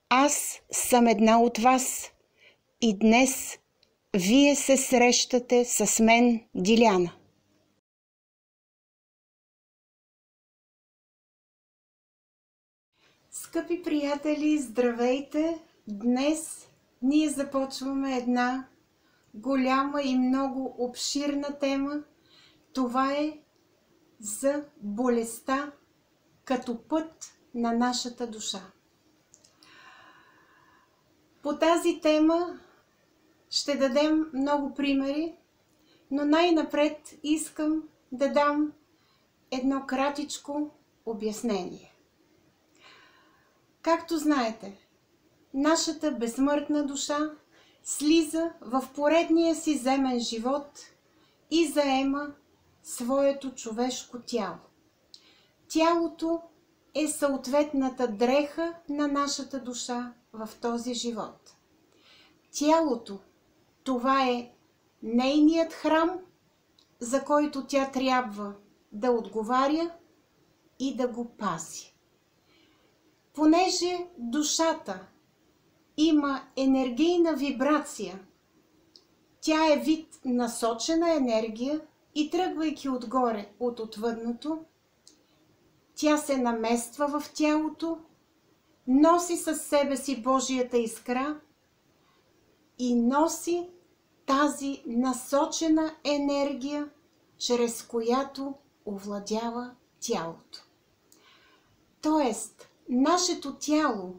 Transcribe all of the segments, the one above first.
Аз съм една от вас и днес вие се срещате с мен, Диляна. Скъпи приятели, здравейте! Днес ние започваме една голяма и много обширна тема. Това е за болестта като път на нашата душа. По тази тема ще дадем много примери, но най-напред искам да дам едно кратичко обяснение. Както знаете, нашата безсмъртна душа слиза в поредния си земен живот и заема своето човешко тяло. Тялото е съответната дреха на нашата душа в този живот. Тялото, това е нейният храм, за който тя трябва да отговаря и да го пази. Понеже душата има енергийна вибрация, тя е вид насочена енергия и тръгвайки отгоре от отвъдното, тя се намества в тялото, носи със себе си Божията искра и носи тази насочена енергия, чрез която овладява тялото. Тоест, нашето тяло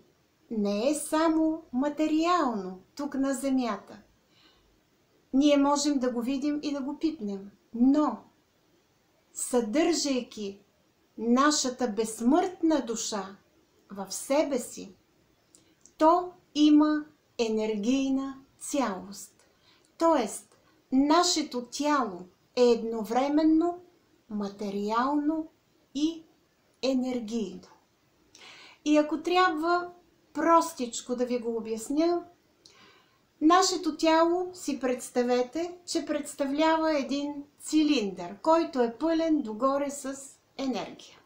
не е само материално тук на земята. Ние можем да го видим и да го пипнем, но съдържайки нашата безсмъртна душа в себе си, то има енергийна цялост. Тоест, нашето тяло е едновременно материално и енергийно. И ако трябва простичко да ви го обясня, нашето тяло си представете, че представлява един цилиндър, който е пълен догоре с енергия.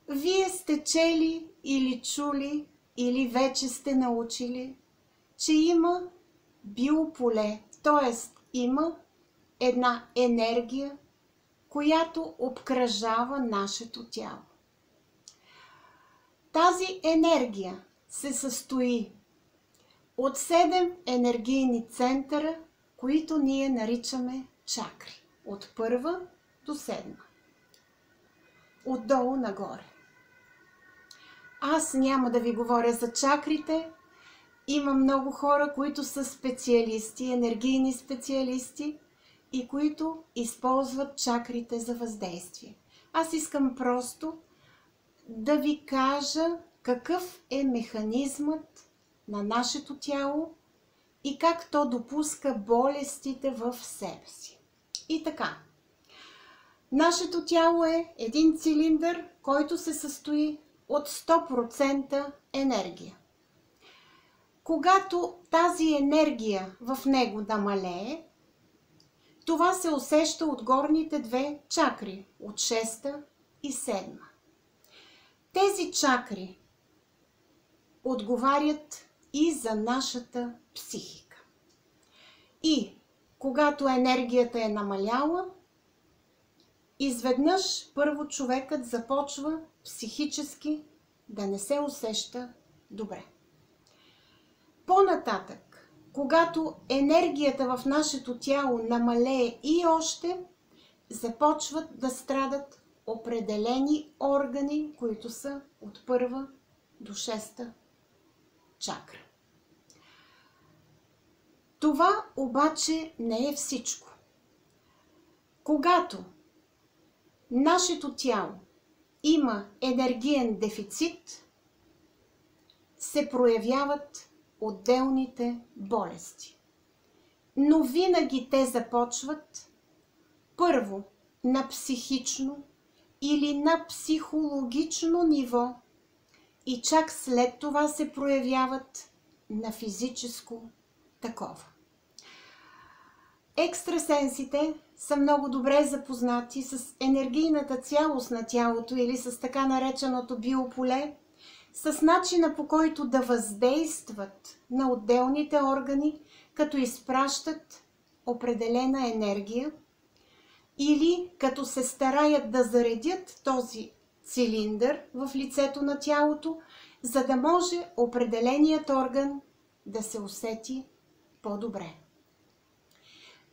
Вие сте чели или чули, или вече сте научили, че има биополе, т.е. има една енергия, която обкръжава нашето тяло. Тази енергия се състои от 7 енергийни центъра, които ние наричаме чакри. От 1 до 7. Отдолу нагоре. Аз няма да ви говоря за чакрите. Има много хора, които са специалисти, енергийни специалисти и които използват чакрите за въздействие. Аз искам просто да ви кажа какъв е механизмът на нашето тяло и как то допуска болестите в себе си. И така, нашето тяло е един цилиндър, който се състои от 100% енергия. Когато тази енергия в него намалее, това се усеща от горните 2 чакри, от 6 и 7. Тези чакри отговарят и за нашата психика. И когато енергията е намаляла, изведнъж първо човекът започва психически да не се усеща добре. По-нататък, когато енергията в нашето тяло намалее и още, започват да страдат определени органи, които са от 1 до 6 чакра. Това обаче не е всичко. Когато нашето тяло има енергиен дефицит, се проявяват отделните болести. Но винаги те започват първо на психично или на психологично ниво и чак след това се проявяват на физическо такова. Екстрасенсите са много добре запознати с енергийната цялост на тялото или с така нареченото биополе. с начина по който да въздействат на отделните органи, като изпращат определена енергия или като се стараят да заредят този цилиндър в лицето на тялото, за да може определеният орган да се усети по-добре.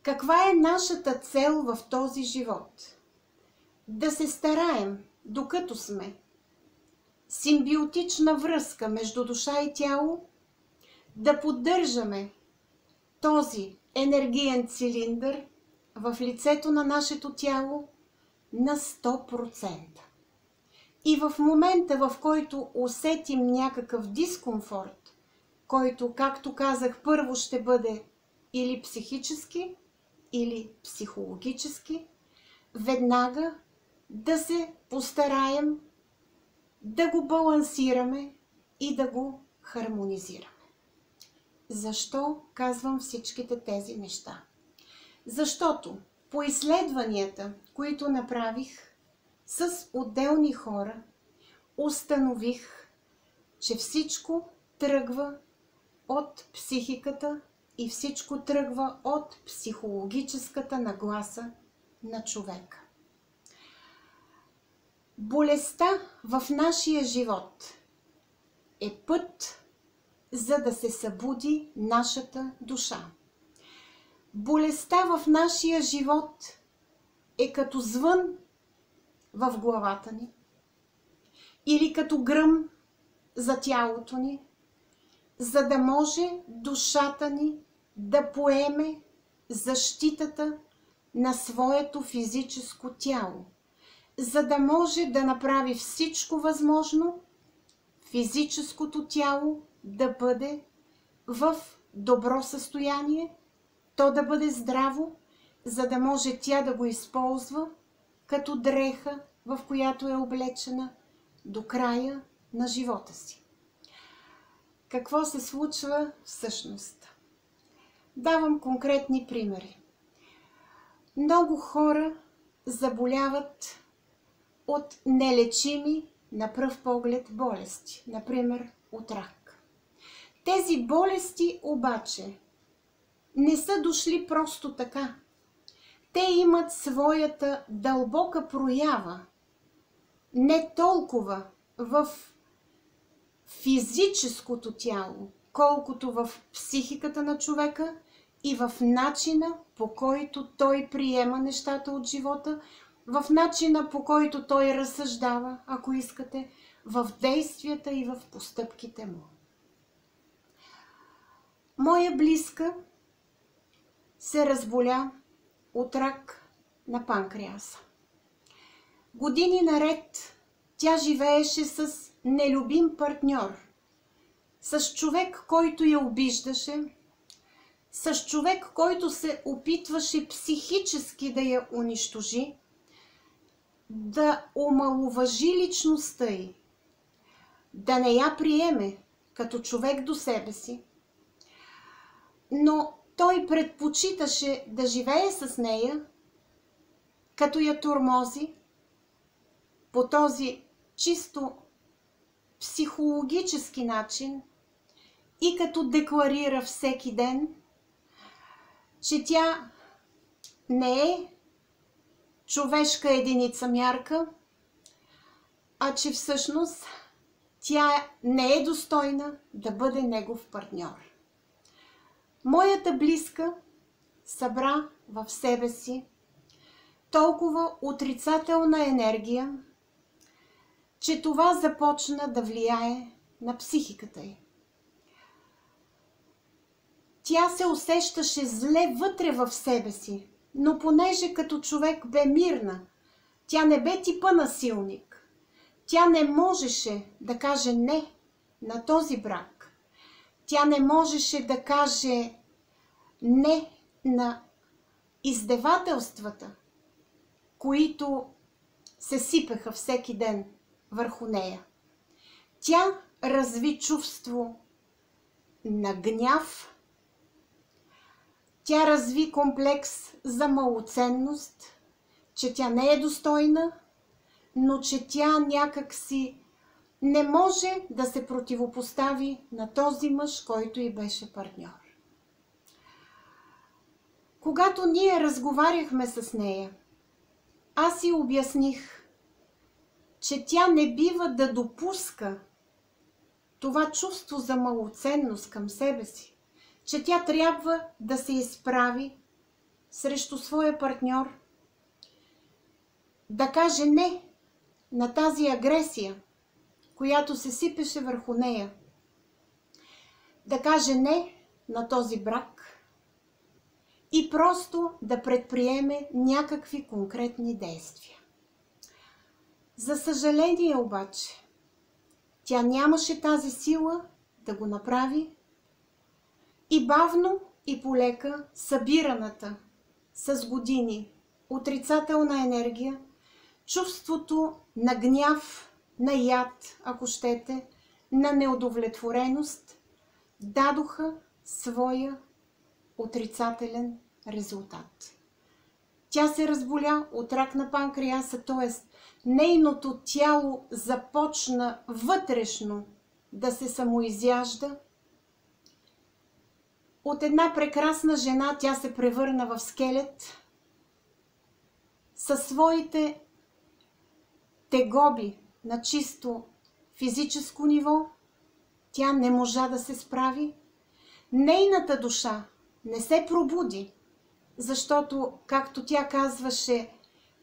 Каква е нашата цел в този живот? Да се стараем, докато сме симбиотична връзка между душа и тяло, да поддържаме този енергиен цилиндър в лицето на нашето тяло на 100%. И в момента, в който усетим някакъв дискомфорт, който, както казах, първо ще бъде или психически, или психологически, веднага да се постараем да го балансираме и да го хармонизираме. Защо казвам всичките тези неща? Защото по изследванията, които направих с отделни хора, установих, че всичко тръгва от психиката и всичко тръгва от психологическата нагласа на човека. Болестта в нашия живот е път, за да се събуди нашата душа. Болестта в нашия живот е като звън в главата ни или като гръм за тялото ни, за да може душата ни да поеме защитата на своето физическо тяло, за да може да направи всичко възможно физическото тяло да бъде в добро състояние, то да бъде здраво, за да може тя да го използва като дреха, в която е облечена до края на живота си. Какво се случва всъщност? Давам конкретни примери. Много хора заболяват от нелечими на пръв поглед болести, например от рак. Тези болести обаче не са дошли просто така. Те имат своята дълбока проява, не толкова в физическото тяло, колкото в психиката на човека и в начина, по който той приема нещата от живота, в начина, по който той разсъждава, ако искате, в действията и в постъпките му. Моя близка се разболя от рак на панкреаса. Години наред тя живееше с нелюбим партньор, с човек, който я обиждаше, с човек, който се опитваше психически да я унищожи, да омаловажи личността й, да не я приеме като човек до себе си. Но той предпочиташе да живее с нея, като я тормози, по този чисто психологически начин и като декларира всеки ден, че тя не е човешка единица мярка, а че всъщност тя не е достойна да бъде негов партньор. Моята близка събра в себе си толкова отрицателна енергия, че това започна да влияе на психиката й. Тя се усещаше зле вътре в себе си, но понеже като човек бе мирна, тя не бе типа насилник. Тя не можеше да каже не на този брак. Тя не можеше да каже не на издевателствата, които се сипеха всеки ден върху нея. Тя разви чувство на гняв, тя разви комплекс за малоценност, че тя не е достойна, но че тя някак си не може да се противопостави на този мъж, който й беше партньор. Когато ние разговаряхме с нея, аз й обясних, че тя не бива да допуска това чувство за малоценност към себе си, че тя трябва да се изправи срещу своя партньор, да каже не на тази агресия, която се сипеше върху нея, да каже не на този брак и просто да предприеме някакви конкретни действия. За съжаление обаче, тя нямаше тази сила да го направи и бавно и полека събираната с години отрицателна енергия, чувството на гняв, на яд, ако щете, на неудовлетвореност, дадоха своя отрицателен резултат. Тя се разболя от рак на панкреаса, т.е. нейното тяло започна вътрешно да се самоизяжда. От една прекрасна жена тя се превърна в скелет. Със своите тегоби на чисто физическо ниво тя не можа да се справи. Нейната душа не се пробуди, защото, както тя казваше,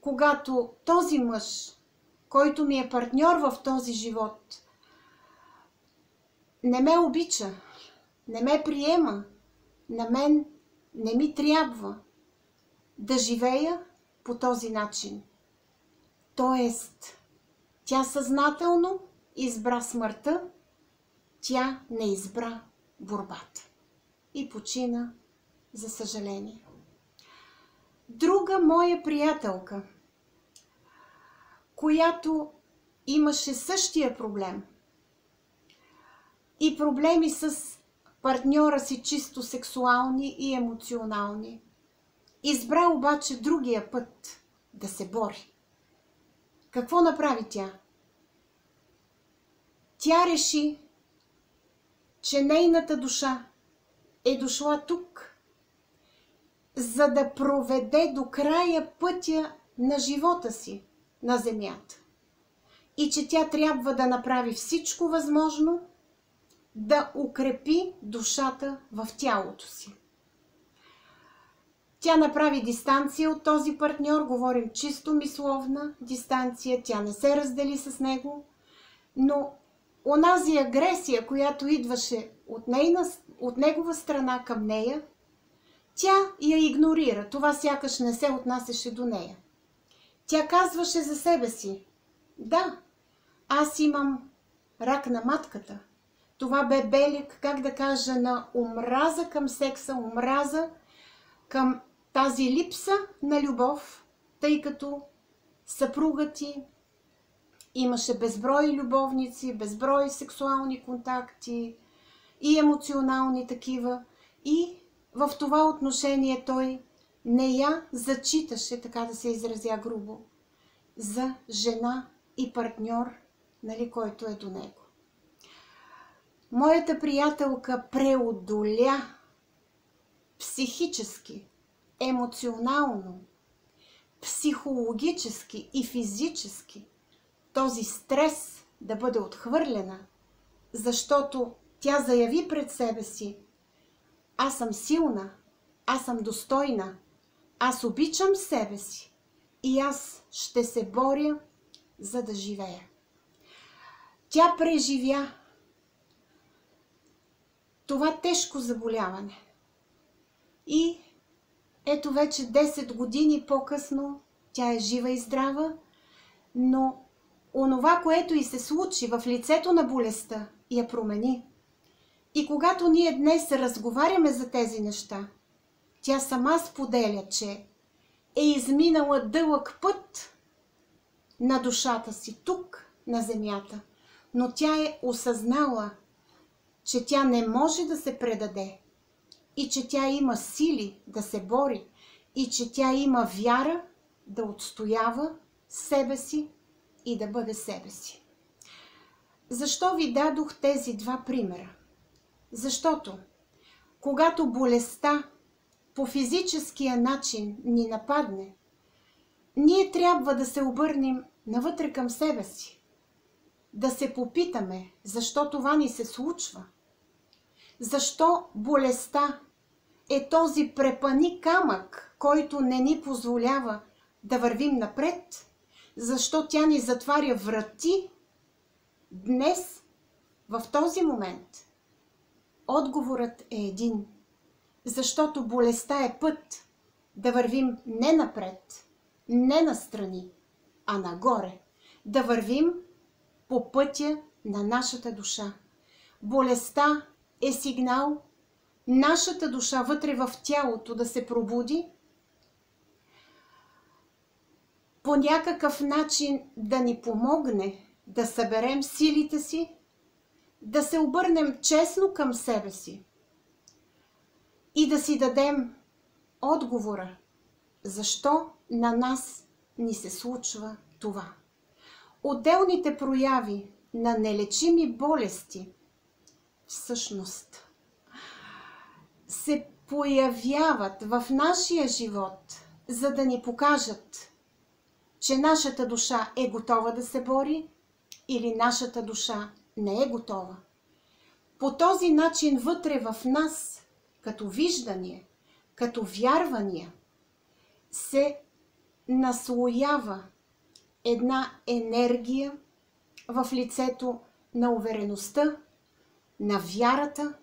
когато този мъж, който ми е партньор в този живот, не ме обича, не ме приема, на мен не ми трябва да живея по този начин. Тоест, тя съзнателно избра смъртта, тя не избра борбата и почина, за съжаление. Друга моя приятелка, която имаше същия проблем и проблеми с партньора си чисто сексуални и емоционални, избра обаче другия път да се бори. Какво направи тя? Тя реши, че нейната душа е дошла тук, за да проведе до края пътя на живота си на земята. И че тя трябва да направи всичко възможно да укрепи душата в тялото си. Тя направи дистанция от този партньор, говорим чисто мисловна дистанция, тя не се раздели с него, но онази агресия, която идваше от негова страна към нея, тя я игнорира. Това сякаш не се отнасяше до нея. Тя казваше за себе си: да, аз имам рак на матката. Това бе белег, как да кажа, на омраза към секса, омраза към тази липса на любов, тъй като съпругът ти имаше безброй любовници, безброй сексуални контакти и емоционални такива. И в това отношение той не я зачиташе, така да се изразя грубо, за жена и партньор, който е до него. Моята приятелка преодоля психически, емоционално, психологически и физически този стрес да бъде отхвърлена, защото тя заяви пред себе си: аз съм силна, аз съм достойна, аз обичам себе си и аз ще се боря, за да живея. Тя преживя това тежко заболяване. И ето вече 10 години по-късно тя е жива и здрава, но онова, което й се случи в лицето на болестта, я промени. И когато ние днес разговаряме за тези неща, тя сама споделя, че е изминала дълъг път на душата си тук, на земята, но тя е осъзнала, че тя не може да се предаде и че тя има сили да се бори и че тя има вяра да отстоява себе си и да бъде себе си. Защо ви дадох тези два примера? Защото, когато болестта по физическия начин ни нападне, ние трябва да се обърнем навътре към себе си, да се попитаме, защо това ни се случва, защо болестта е този препъни камък, който не ни позволява да вървим напред, защо тя ни затваря врати. Днес, в този момент, отговорът е един, защото болестта е път да вървим не напред, не настрани, а нагоре, да вървим по пътя на нашата душа. Болестта е сигнал нашата душа вътре в тялото да се пробуди, по някакъв начин да ни помогне да съберем силите си, да се обърнем честно към себе си и да си дадем отговора, защо на нас ни се случва това. Отделните прояви на нелечими болести всъщност се появяват в нашия живот, за да ни покажат, че нашата душа е готова да се бори или нашата душа не е готова. По този начин вътре в нас, като виждания, като вярвания, се наслоява една енергия в лицето на увереността, на вярата,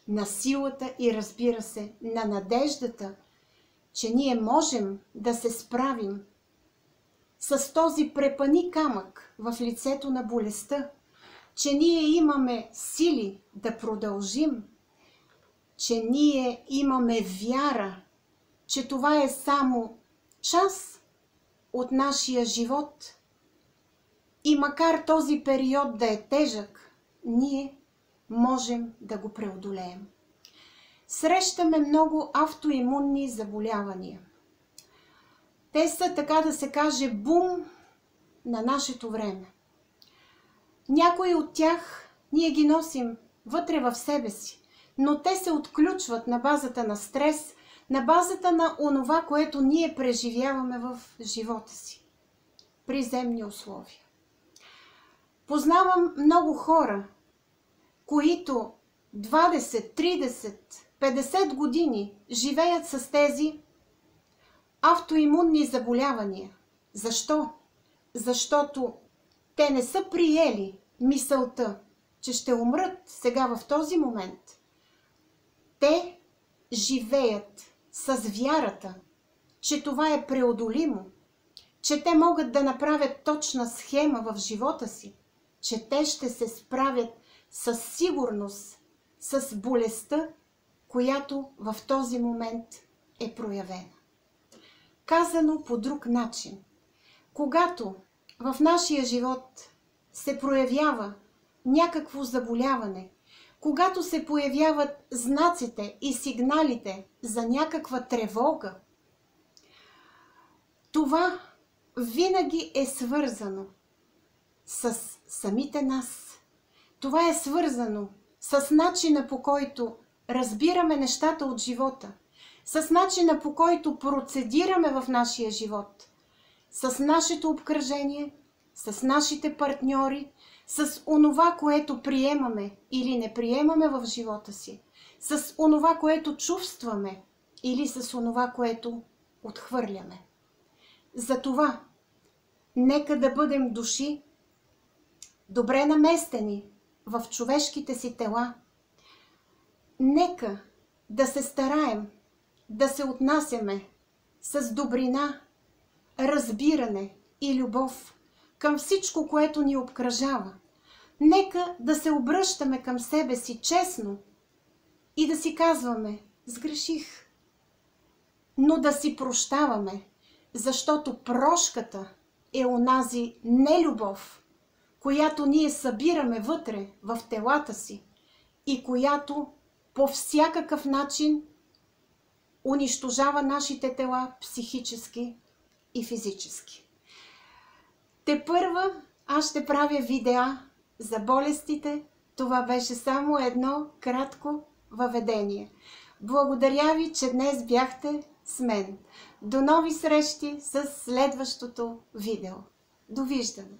на силата и, разбира се, на надеждата, че ние можем да се справим с този препъни камък в лицето на болестта, че ние имаме сили да продължим, че ние имаме вяра, че това е само част от нашия живот. И макар този период да е тежък, ние можем да го преодолеем. Срещаме много автоимунни заболявания. Те са, така да се каже, бум на нашето време. Някои от тях ние ги носим вътре в себе си, но те се отключват на базата на стрес, на базата на онова, което ние преживяваме в живота си при земни условия. Познавам много хора, които 20, 30, 50 години живеят с тези автоимунни заболявания. Защо? Защото те не са приели мисълта, че ще умрат сега в този момент. Те живеят с вярата, че това е преодолимо, че те могат да направят точна схема в живота си, че те ще се справят със сигурност с болестта, която в този момент е проявена. Казано по друг начин, когато в нашия живот се проявява някакво заболяване, когато се появяват знаците и сигналите за някаква тревога, това винаги е свързано с самите нас. Това е свързано с начина, по който разбираме нещата от живота, с начина, по който процедираме в нашия живот, с нашето обкръжение, с нашите партньори, с онова, което приемаме или не приемаме в живота си, с онова, което чувстваме или с онова, което отхвърляме. Затова нека да бъдем души, добре наместени в човешките си тела. Нека да се стараем да се отнасяме с добрина, разбиране и любов към всичко, което ни обкръжава. Нека да се обръщаме към себе си честно и да си казваме: сгреших, но да си прощаваме, защото прошката е онази нелюбов, която ние събираме вътре в телата си и която по всякакъв начин унищожава нашите тела психически и физически. Тепърва аз ще правя видеа За болестите това беше само едно кратко въведение. Благодаря ви, че днес бяхте с мен. До нови срещи с следващото видео. Довиждане!